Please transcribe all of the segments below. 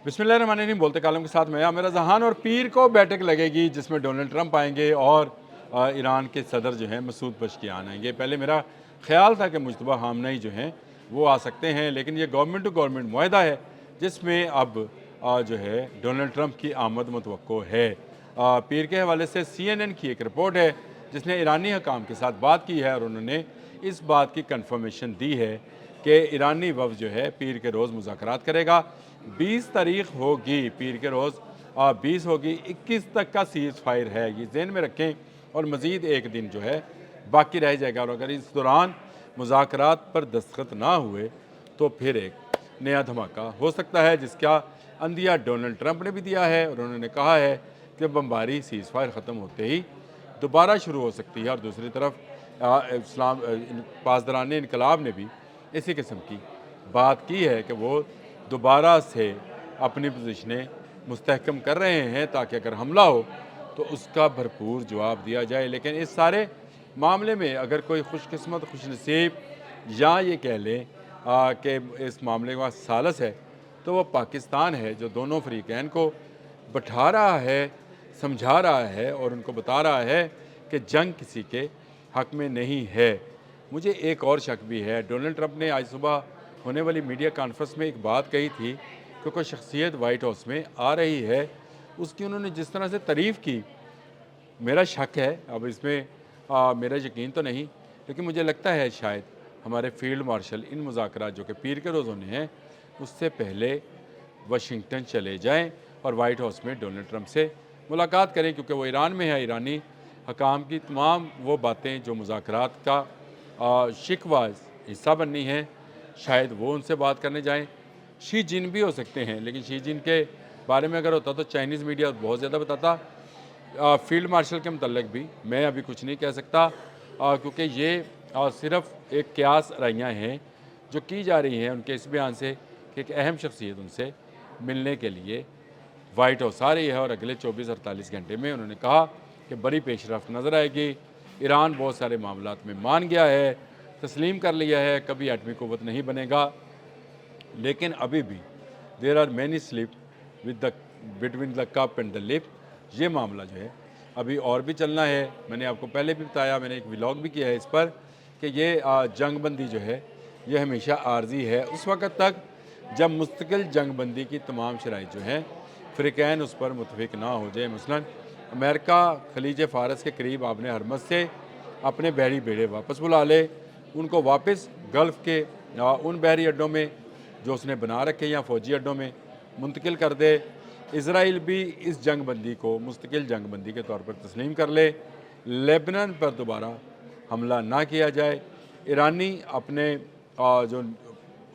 बिस्मिल्लाहिर्रहमानिर्रहीम। बोलते कालम के साथ मैं आमिर जहान। और पीर को बैठक लगेगी जिसमें डोनाल्ड ट्रंप आएंगे और ईरान के सदर जो हैं मसूद पज़ेश्कियान आएंगे। पहले मेरा ख्याल था कि मुज्तबा खामनेई जो हैं वो आ सकते हैं, लेकिन ये गवर्नमेंट टू गवर्नमेंट मुआहदा है जिसमें अब जो है डोनाल्ड ट्रंप की आमद मुतवक्को है। पीर के हवाले से CNN की एक रिपोर्ट है जिसने ईरानी हकाम के साथ बात की है और उन्होंने इस बात की कन्फर्मेशन दी है कि ईरानी वफ़द जो है पीर के रोज़ मुज़ाकरात करेगा। 20 तारीख होगी, पीर के रोज़ 20 होगी, 21 तक का सीज़ फायर है, ये ज़हन में रखें। और मज़ीद एक दिन जो है बाकी रह जाएगा और अगर इस दौरान मुज़ाकरात पर दस्तखत ना हुए तो फिर एक नया धमाका हो सकता है, जिसका अंदिया डोनाल्ड ट्रंप ने भी दिया है। और उन्होंने कहा है कि बमबारी सीज़ फायर ख़त्म होते ही दोबारा शुरू हो सकती है। और दूसरी तरफ इस्लाम पासदारान इनकलाब ने भी इसी किस्म की बात की है कि वो दोबारा से अपनी पोजीशनें मुस्तहकम कर रहे हैं ताकि अगर हमला हो तो उसका भरपूर जवाब दिया जाए। लेकिन इस सारे मामले में अगर कोई खुशकिस्मत खुशनसीब या ये कह लें कि इस मामले का सालस है तो वो पाकिस्तान है, जो दोनों फरीकैन को बैठा रहा है, समझा रहा है और उनको बता रहा है कि जंग किसी के हक़ में नहीं है। मुझे एक और शक भी है। डोनाल्ड ट्रंप ने आज सुबह होने वाली मीडिया कॉन्फ्रेंस में एक बात कही थी कि कोई शख्सियत वाइट हाउस में आ रही है, उसकी उन्होंने जिस तरह से तारीफ़ की, मेरा शक है। अब इसमें मेरा यकीन तो नहीं, लेकिन मुझे लगता है शायद हमारे फील्ड मार्शल इन मुज़ाकरात जो कि पीर के रोज़ होने हैं उससे पहले वाशिंगटन चले जाएं और वाइट हाउस में डोनाल्ड ट्रंप से मुलाकात करें, क्योंकि वो ईरान में है। ईरानी हकाम की तमाम वो बातें जो मुज़ाकरात का शिकवा हिस्सा बननी है, शायद वो उनसे बात करने जाएं। शी जिन भी हो सकते हैं, लेकिन शी जिन के बारे में अगर होता तो चाइनीज़ मीडिया बहुत ज़्यादा बताता। फील्ड मार्शल के मतलब भी मैं अभी कुछ नहीं कह सकता, क्योंकि ये सिर्फ़ एक क्यास राइयाँ हैं जो की जा रही हैं उनके इस बयान से कि एक अहम शख्सियत उनसे मिलने के लिए वाइट हाउस आ रही है। और अगले 24-48 घंटे में उन्होंने कहा कि बड़ी पेशरफ्त नज़र आएगी। ईरान बहुत सारे मामलात में मान गया है, तस्लीम कर लिया है, कभी एटमी क़ुव्वत नहीं बनेगा, लेकिन अभी भी there are many slip with the between the cup and the lip. ये मामला जो है अभी और भी चलना है। मैंने आपको पहले भी बताया, मैंने एक व्लॉग भी किया है इस पर, कि ये जंग बंदी जो है ये हमेशा आर्जी है उस वक़्त तक जब मुस्तकिल जंग बंदी की तमाम शराइत जो हैं फ़रीक़ैन उस पर मुतफ़िक ना हो जाए। मसलन अमेरिका खलीज फ़ारस के करीब आपने हरमज़ से अपने बहरी बेड़े वापस बुला ले, उनको वापस गल्फ़ के उन बहरी अड्डों में जो उसने बना रखे या फ़ौजी अड्डों में मुंतकिल कर दे। इसराइल भी इस जंग बंदी को मुस्तकिल जंग बंदी के तौर पर तस्लीम कर ले। लेबनान पर दोबारा हमला ना किया जाए। ईरानी अपने जो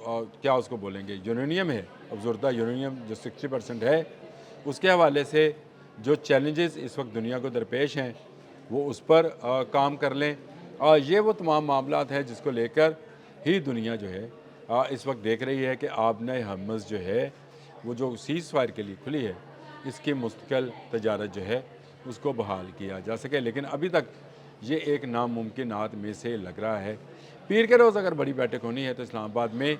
क्या उसको बोलेंगे, यूरेनियम है, अफज़ुर्दा यूरेनियम जो 60% है, उसके हवाले से जो चैलेंजेस इस वक्त दुनिया को दरपेश हैं वो उस पर काम कर लें। ये वो तमाम मामलात हैं जिसको लेकर ही दुनिया जो है इस वक्त देख रही है कि आपने हरमज़ जो है वो जो सीज़ फायर के लिए खुली है, इसकी मुस्तकिल तजारत जो है उसको बहाल किया जा सके। लेकिन अभी तक ये एक नामुमकिनात में से लग रहा है। पीर के रोज़ अगर बड़ी बैठक होनी है तो इस्लामाबाद में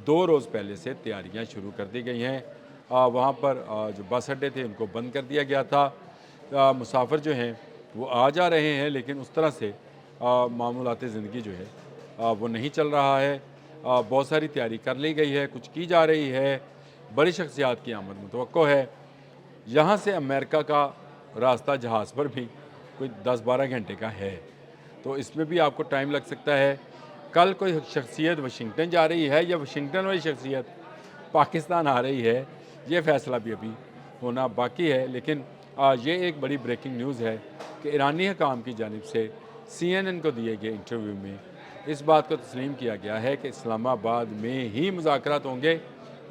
2 रोज़ पहले से तैयारियां शुरू कर दी गई हैं। वहाँ पर जो बस अड्डे थे उनको बंद कर दिया गया था। मुसाफिर जो हैं वो आ जा रहे हैं, लेकिन उस तरह से मामूलात ज़िंदगी जो है वो नहीं चल रहा है। बहुत सारी तैयारी कर ली गई है, कुछ की जा रही है, बड़ी शख्सियात की आमद मुतवक्को है। यहाँ से अमेरिका का रास्ता जहाज़ पर भी कोई 10-12 घंटे का है, तो इसमें भी आपको टाइम लग सकता है। कल कोई शख्सियत वाशिंगटन जा रही है या वाशिंगटन वाली शख्सियत पाकिस्तान आ रही है, ये फ़ैसला भी अभी होना बाकी है। लेकिन ये एक बड़ी ब्रेकिंग न्यूज़ है कि ईरानी हकाम की जानिब से CNN को दिए गए इंटरव्यू में इस बात को तस्लीम किया गया है कि इस्लामाबाद में ही मुज़ाकरात होंगे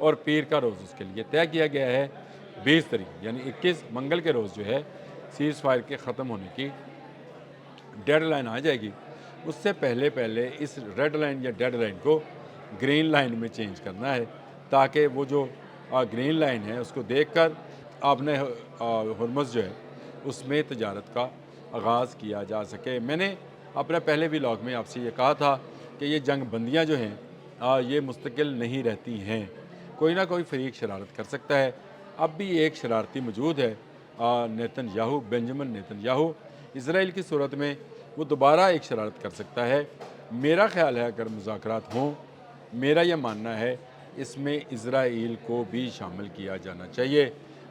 और पीर का रोज़ उसके लिए तय किया गया है। 20 तारीख यानी 21 मंगल के रोज़ जो है सीज़ फायर के ख़त्म होने की डेडलाइन आ जाएगी। उससे पहले पहले इस रेड लाइन या डेड लाइन को ग्रीन लाइन में चेंज करना है, ताकि वो जो ग्रीन लाइन है उसको देखकर आपने हरमज़ जो है उसमें तजारत का आगाज़ किया जा सके। मैंने अपने पहले व्लॉग में आपसे ये कहा था कि ये जंग बंदियाँ जो हैं ये मुस्तकिल नहीं रहती हैं। कोई ना कोई फरीक शरारत कर सकता है। अब भी एक शरारती मौजूद है, नेतन्याहू, बेंजामिन नेतन्याहू। इसराइल की सूरत में वो दोबारा एक शरारत कर सकता है। मेरा ख़्याल है अगर मुज़ाकरात हों, मेरा यह मानना है इसमें इज़राइल को भी शामिल किया जाना चाहिए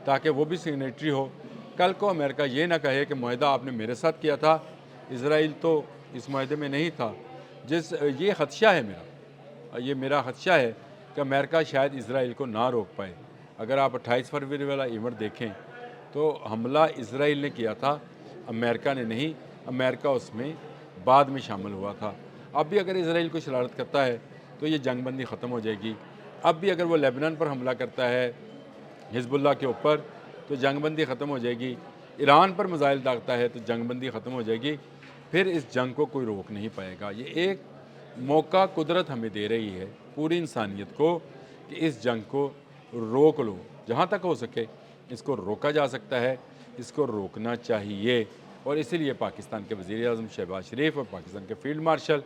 ताकि वो भी सिग्नेटरी हो। कल को अमेरिका ये ना कहे कि मुआहदा आपने मेरे साथ किया था, इज़राइल तो इस मुआहदे में नहीं था। ये ख़दशा है ये मेरा ख़दशा है कि अमेरिका शायद इज़राइल को ना रोक पाए। अगर आप 28 फरवरी वाला इवेंट देखें तो हमला इज़राइल ने किया था, अमेरिका ने नहीं। अमेरिका उसमें बाद में शामिल हुआ था। अब भी अगर इज़राइल को शरारत करता है तो ये जंगबंदी ख़त्म हो जाएगी। अब भी अगर वो लेबनान पर हमला करता है हिज़्बुल्लाह के ऊपर तो जंगबंदी ख़त्म हो जाएगी। ईरान पर मिसाइल दागता है तो जंगबंदी ख़त्म हो जाएगी। फिर इस जंग को कोई रोक नहीं पाएगा। ये एक मौका कुदरत हमें दे रही है, पूरी इंसानियत को, कि इस जंग को रोक लो। जहाँ तक हो सके इसको रोका जा सकता है, इसको रोकना चाहिए। और इसीलिए पाकिस्तान के वज़ीर आज़म शहबाज शरीफ और पाकिस्तान के फील्ड मार्शल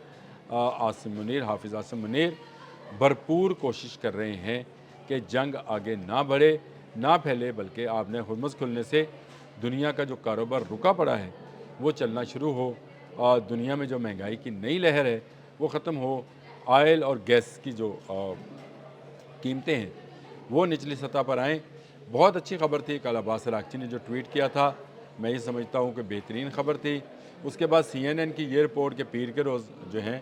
आसिम मुनीर, हाफिज़ आसिम मुनीर भरपूर कोशिश कर रहे हैं कि जंग आगे ना बढ़े, ना फैले, बल्कि आपने हुर्मुज़ खुलने से दुनिया का जो कारोबार रुका पड़ा है वो चलना शुरू हो। दुनिया में जो महंगाई की नई लहर है वो ख़त्म हो। ऑयल और गैस की जो कीमतें हैं वो निचली सतह पर आएँ। बहुत अच्छी खबर थी कल अब्बास अराग़ची ने जो ट्वीट किया था, मैं ये समझता हूँ कि बेहतरीन खबर थी। उसके बाद CNN की ये रिपोर्ट के पीर के रोज़ जो हैं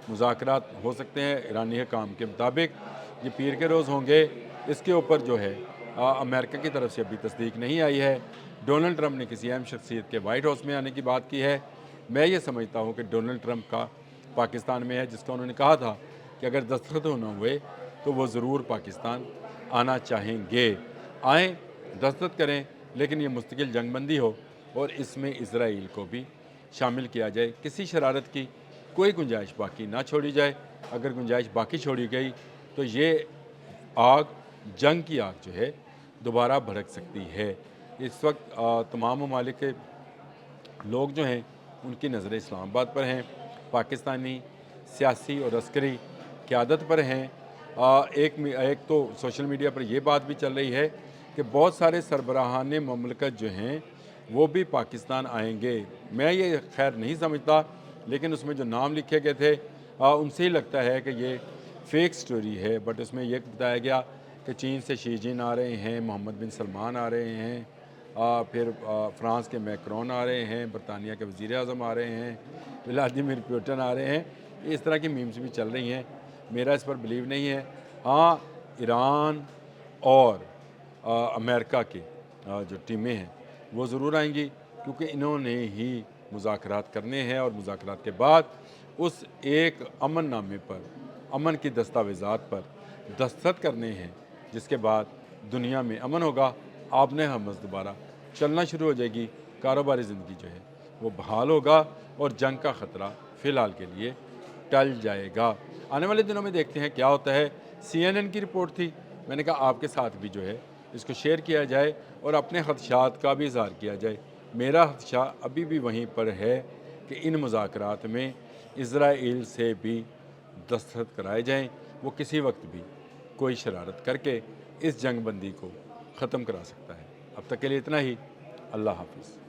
मुज़ाकरात हो सकते हैं ईरानी हुकाम के मुताबिक। ये पीर के रोज़ होंगे, इसके ऊपर जो है अमेरिका की तरफ से अभी तस्दीक नहीं आई है। डोनाल्ड ट्रंप ने किसी अहम शख्सियत के वाइट हाउस में आने की बात की है। मैं ये समझता हूँ कि डोनाल्ड ट्रंप का पाकिस्तान में है, जिसका उन्होंने कहा था कि अगर दस्तखत न हुए तो वो ज़रूर पाकिस्तान आना चाहेंगे। आएँ, दस्तखत करें, लेकिन ये मुस्तकिल जंगबंदी हो और इसमें इज़राइल को भी शामिल किया जाए। किसी शरारत की कोई गुंजाइश बाकी ना छोड़ी जाए। अगर गुंजाइश बाकी छोड़ी गई तो ये आग, जंग की आग जो है दोबारा भड़क सकती है। इस वक्त तमाम ममालिक के लोग जो हैं उनकी नज़रें इस्लामाबाद पर हैं, पाकिस्तानी सियासी और अस्करी क़यादत पर हैं। एक तो सोशल मीडिया पर यह बात भी चल रही है कि बहुत सारे सरबराहान ममलकत जो हैं वो भी पाकिस्तान आएंगे। मैं ये खैर नहीं समझता, लेकिन उसमें जो नाम लिखे गए थे उनसे ही लगता है कि ये फ़ेक स्टोरी है। बट उसमें यह बताया गया कि चीन से शी जिन आ रहे हैं, मोहम्मद बिन सलमान आ रहे हैं, फिर फ्रांस के मैक्रोन आ रहे हैं, बरतानिया के वज़ीर आज़म आ रहे हैं, व्लादिमीर पुतिन आ रहे हैं। इस तरह की मीम्स भी चल रही हैं। मेरा इस पर बिलीव नहीं है। हाँ, ईरान और अमेरिका की जो टीमें हैं वो ज़रूर आएंगी, क्योंकि इन्होंने ही मुज़ाकरात करने हैं और मुज़ाकरात के बाद उस एक अमन नामे पर, अमन की दस्तावेज़ात पर दस्तखत करने हैं, जिसके बाद दुनिया में अमन होगा, आपने हमस दोबारा चलना शुरू हो जाएगी, कारोबारी ज़िंदगी जो है वो बहाल होगा और जंग का ख़तरा फ़िलहाल के लिए टल जाएगा। आने वाले दिनों में देखते हैं क्या होता है। CNN की रिपोर्ट थी, मैंने कहा आपके साथ भी जो है इसको शेयर किया जाए और अपने ख़दशात का भी इज़हार किया जाए। मेरा ख़दशा अभी भी वहीं पर है कि इन मुज़ाकरात में इज़राइल से भी दस्तखत कराए जाएँ। वो किसी वक्त भी कोई शरारत करके इस जंग बंदी को ख़त्म करा सकता है। अब तक के लिए इतना ही। अल्लाह हाफ़िज़।